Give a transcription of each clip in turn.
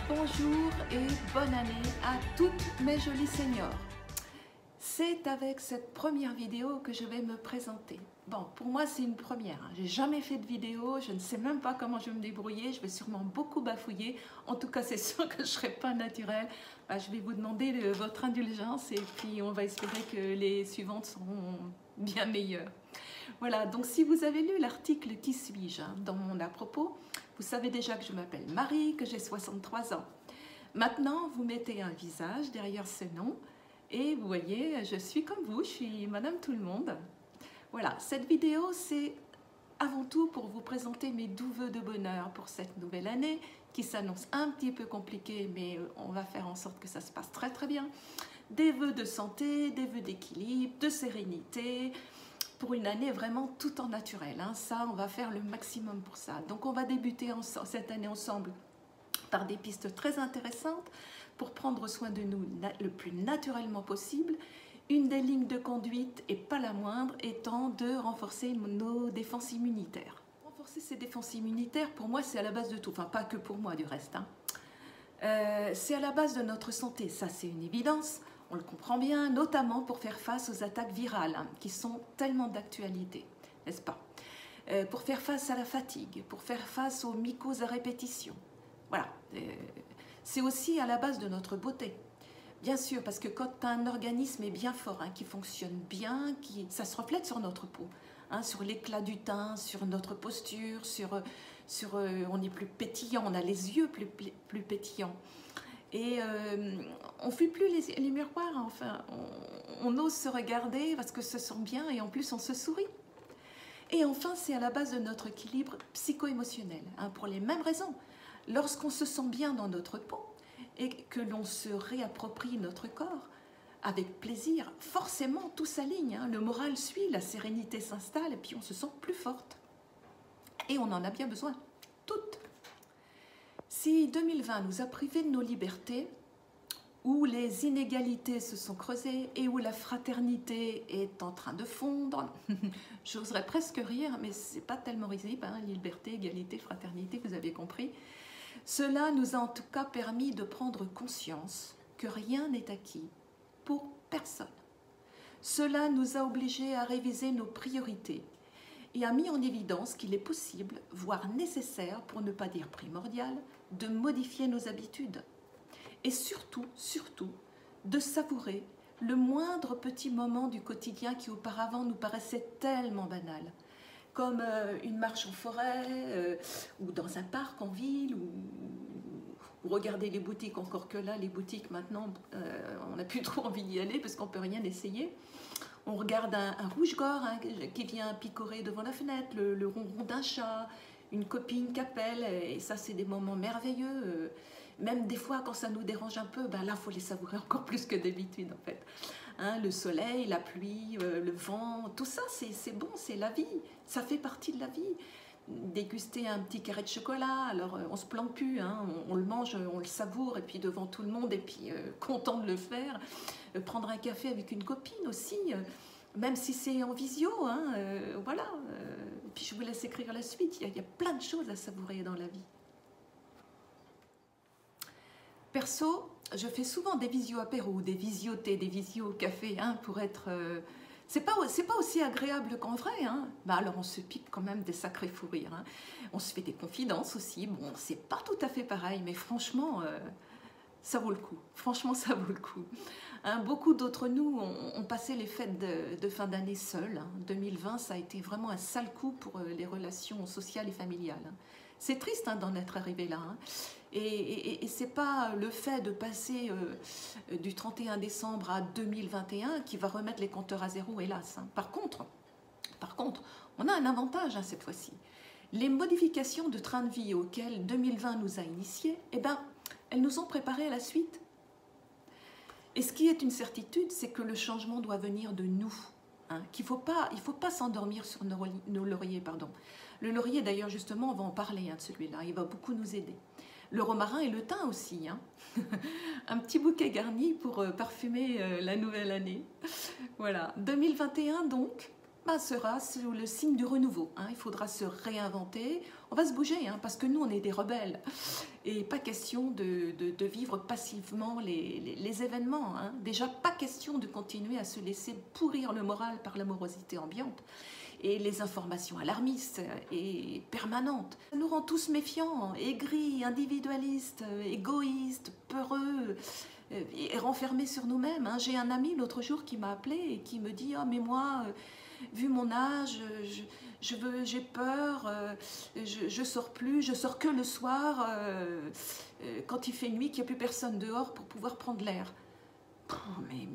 Bonjour et bonne année à toutes mes jolies seniors. C'est avec cette première vidéo que je vais me présenter. Bon, pour moi c'est une première, hein. J'ai jamais fait de vidéo, je ne sais même pas comment je vais me débrouiller, je vais sûrement beaucoup bafouiller. En tout cas c'est sûr que je ne serai pas naturelle. Je vais vous demander votre indulgence et puis on va espérer que les suivantes seront bien meilleures. Voilà, donc si vous avez lu l'article Qui suis-je dans mon à propos, vous savez déjà que je m'appelle Marie, que j'ai 63 ans. Maintenant, vous mettez un visage derrière ce nom et vous voyez, je suis comme vous, je suis Madame Tout-le-Monde. Voilà, cette vidéo, c'est avant tout pour vous présenter mes doux vœux de bonheur pour cette nouvelle année qui s'annonce un petit peu compliquée, mais on va faire en sorte que ça se passe très très bien. Des vœux de santé, des vœux d'équilibre, de sérénité, pour une année vraiment tout en naturel, hein. Ça, on va faire le maximum pour ça. Donc on va débuter cette année ensemble par des pistes très intéressantes pour prendre soin de nous le plus naturellement possible. Une des lignes de conduite, et pas la moindre, étant de renforcer nos défenses immunitaires. Renforcer ces défenses immunitaires, pour moi, c'est à la base de tout. Enfin, pas que pour moi, du reste, hein. C'est à la base de notre santé, ça c'est une évidence. On le comprend bien, notamment pour faire face aux attaques virales, hein, qui sont tellement d'actualité, n'est-ce pas? Pour faire face à la fatigue, pour faire face aux mycoses à répétition. Voilà, c'est aussi à la base de notre beauté. Bien sûr, parce que quand un organisme est bien fort, hein, qui fonctionne bien, ça se reflète sur notre peau, hein, sur l'éclat du teint, sur notre posture, on est plus pétillant, on a les yeux plus pétillants. Et on ne fuit plus les miroirs, hein. Enfin, on ose se regarder parce que se sent bien et en plus on se sourit. Et enfin, c'est à la base de notre équilibre psycho-émotionnel, hein, pour les mêmes raisons. Lorsqu'on se sent bien dans notre peau et que l'on se réapproprie notre corps avec plaisir, forcément tout s'aligne, hein. Le moral suit, la sérénité s'installe et puis on se sent plus forte. Et on en a bien besoin, toutes. Si 2020 nous a privés de nos libertés, où les inégalités se sont creusées et où la fraternité est en train de fondre, j'oserais presque rire, mais ce n'est pas tellement risible, hein, liberté, égalité, fraternité, vous avez compris. Cela nous a en tout cas permis de prendre conscience que rien n'est acquis pour personne. Cela nous a obligés à réviser nos priorités et a mis en évidence qu'il est possible, voire nécessaire, pour ne pas dire primordial, de modifier nos habitudes. Et surtout, de savourer le moindre petit moment du quotidien qui auparavant nous paraissait tellement banal, comme une marche en forêt, ou dans un parc en ville, ou regarder les boutiques, encore que là, les boutiques maintenant, on n'a plus trop envie d'y aller parce qu'on ne peut rien essayer. On regarde un rouge-gorge, hein, qui vient picorer devant la fenêtre, le ronron d'un chat, une copine qui appelle, et ça c'est des moments merveilleux. Même des fois quand ça nous dérange un peu, ben là il faut les savourer encore plus que d'habitude en fait. Hein, le soleil, la pluie, le vent, tout ça c'est bon, c'est la vie, ça fait partie de la vie. Déguster un petit carré de chocolat, alors on se plante plus, hein, on le mange, on le savoure, et puis devant tout le monde, et puis content de le faire. Prendre un café avec une copine aussi, même si c'est en visio, hein, voilà. Puis je vous laisse écrire la suite, il y a plein de choses à savourer dans la vie. Perso, je fais souvent des visio-apéros, des visio-thé, des visio-café, hein, pour être... C'est pas aussi agréable qu'en vrai, hein. Bah alors on se pique quand même des sacrés fous rires, hein. On se fait des confidences aussi, bon, c'est pas tout à fait pareil, mais franchement, ça vaut le coup. Franchement, ça vaut le coup. Hein, beaucoup d'entre nous ont passé les fêtes de fin d'année seuls, hein. 2020, ça a été vraiment un sale coup pour les relations sociales et familiales, hein. C'est triste, hein, d'en être arrivé là, hein. Et ce n'est pas le fait de passer du 31 décembre à 2021 qui va remettre les compteurs à zéro, hélas, hein. Par contre, on a un avantage, hein, cette fois-ci. Les modifications de train de vie auxquelles 2020 nous a initiés, eh ben, elles nous ont préparé à la suite. Et ce qui est une certitude, c'est que le changement doit venir de nous, hein, qu'il il faut pas s'endormir sur nos lauriers, pardon. Le laurier, d'ailleurs, justement, on va en parler, hein, de celui-là, il va beaucoup nous aider. Le romarin et le thym aussi, hein. Un petit bouquet garni pour parfumer la nouvelle année. Voilà, 2021 donc, ben, sera sous le signe du renouveau. Hein. Il faudra se réinventer. On va se bouger, hein, parce que nous, on est des rebelles. Et pas question de vivre passivement les événements. Hein. Déjà, pas question de continuer à se laisser pourrir le moral par l'amorosité ambiante et les informations alarmistes et permanentes. Ça nous rend tous méfiants, aigris, individualistes, égoïstes, peureux et renfermés sur nous-mêmes. Hein. J'ai un ami l'autre jour qui m'a appelé et qui me dit « Ah, mais moi, vu mon âge, j'ai peur, je sors plus, je sors que le soir, quand il fait nuit, qu'il n'y a plus personne dehors pour pouvoir prendre l'air. »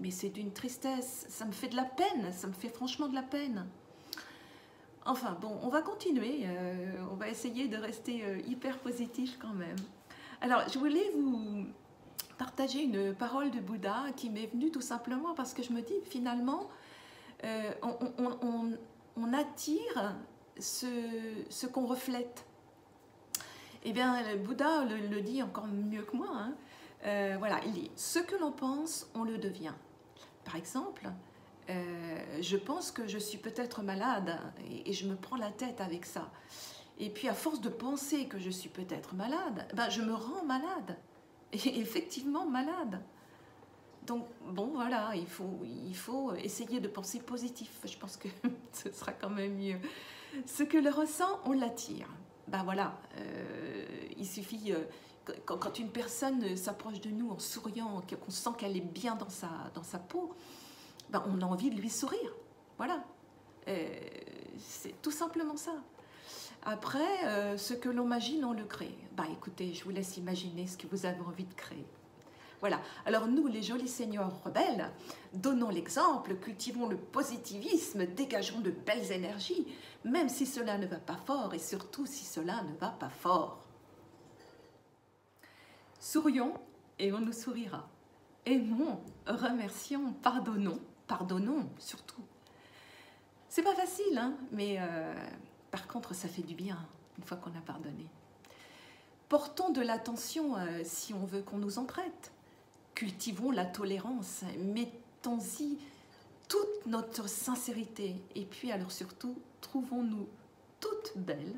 Mais c'est d'une tristesse, ça me fait de la peine, ça me fait franchement de la peine. Enfin bon, on va continuer, on va essayer de rester hyper positif quand même. Alors, je voulais vous partager une parole de Bouddha qui m'est venue tout simplement parce que je me dis finalement, on attire ce qu'on reflète. Eh bien, le Bouddha le dit encore mieux que moi. Hein. Voilà, il dit « Ce que l'on pense, on le devient ». Par exemple, je pense que je suis peut-être malade et je me prends la tête avec ça. Et puis, à force de penser que je suis peut-être malade, ben, je me rends malade. Et effectivement malade. Donc, bon, voilà, il faut essayer de penser positif. Je pense que ce sera quand même mieux. Ce que le ressent, on l'attire. Ben voilà, il suffit, quand une personne s'approche de nous en souriant, qu'on sent qu'elle est bien dans sa peau, ben on a envie de lui sourire. Voilà, c'est tout simplement ça. Après, ce que l'on imagine, on le crée. Ben écoutez, je vous laisse imaginer ce que vous avez envie de créer. Voilà, alors nous, les jolis seigneurs rebelles, donnons l'exemple, cultivons le positivisme, dégageons de belles énergies, même si cela ne va pas fort et surtout si cela ne va pas fort. Sourions et on nous sourira. Aimons, remercions, pardonnons surtout. C'est pas facile, hein, mais par contre, ça fait du bien une fois qu'on a pardonné. Portons de l'attention si on veut qu'on nous en traite. Cultivons la tolérance, mettons-y toute notre sincérité. Et puis alors surtout, trouvons-nous toutes belles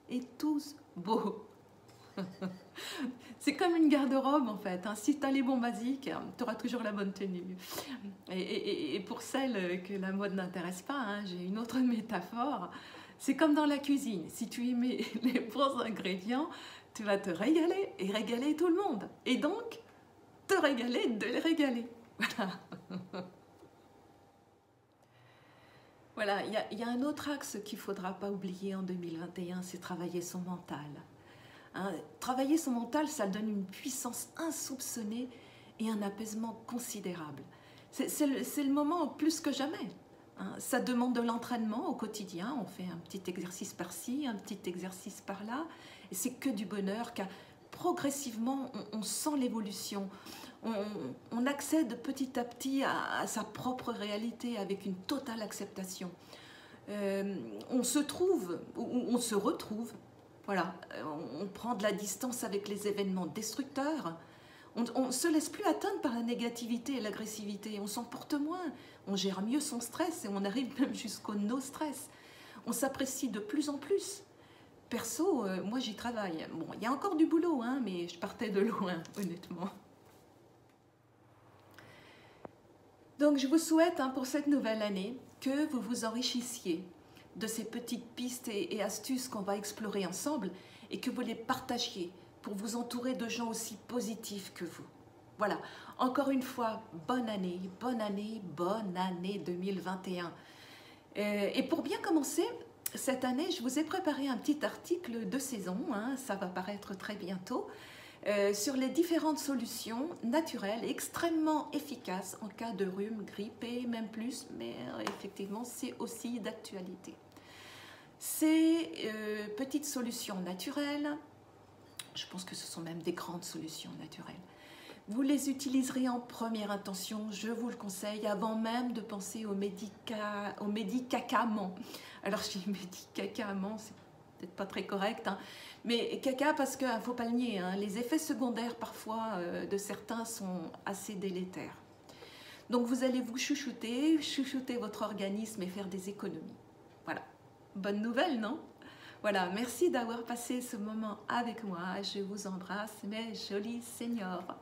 et tous beaux. C'est comme une garde-robe en fait. Hein. Si tu as les bons basiques, tu auras toujours la bonne tenue. Et pour celles que la mode n'intéresse pas, hein, j'ai une autre métaphore. C'est comme dans la cuisine. Si tu y mets les bons ingrédients, tu vas te régaler et régaler tout le monde. Et donc, te régaler de les régaler. Voilà. Voilà, il y a un autre axe qu'il ne faudra pas oublier en 2021, c'est travailler son mental. Hein, travailler son mental, ça donne une puissance insoupçonnée et un apaisement considérable. C'est le moment plus que jamais. Hein, ça demande de l'entraînement au quotidien, on fait un petit exercice par-ci, un petit exercice par-là, et c'est que du bonheur, car progressivement, on sent l'évolution. On accède petit à petit à sa propre réalité avec une totale acceptation. On se trouve, ou on se retrouve, voilà, on prend de la distance avec les événements destructeurs. On ne se laisse plus atteindre par la négativité et l'agressivité. On s'en porte moins, on gère mieux son stress et on arrive même jusqu'au no-stress. On s'apprécie de plus en plus. Perso, moi j'y travaille. Bon, il y a encore du boulot, hein, mais je partais de loin, honnêtement. Donc je vous souhaite hein, pour cette nouvelle année que vous vous enrichissiez de ces petites pistes et astuces qu'on va explorer ensemble et que vous les partagiez pour vous entourer de gens aussi positifs que vous. Voilà, encore une fois, bonne année 2021. Et pour bien commencer, cette année, je vous ai préparé un petit article de saison, hein, ça va paraître très bientôt, sur les différentes solutions naturelles extrêmement efficaces en cas de rhume, grippe et même plus, mais effectivement, c'est aussi d'actualité. Ces petites solutions naturelles, je pense que ce sont même des grandes solutions naturelles. Vous les utiliserez en première intention, je vous le conseille, avant même de penser aux médicaments. Alors je dis médicaments, c'est peut-être pas très correct, hein, mais caca parce qu'il ne faut pas le nier, hein, les effets secondaires parfois de certains sont assez délétères. Donc vous allez vous chouchouter, chouchouter votre organisme et faire des économies. Voilà, bonne nouvelle, non? Voilà, merci d'avoir passé ce moment avec moi. Je vous embrasse, mes jolis seniors.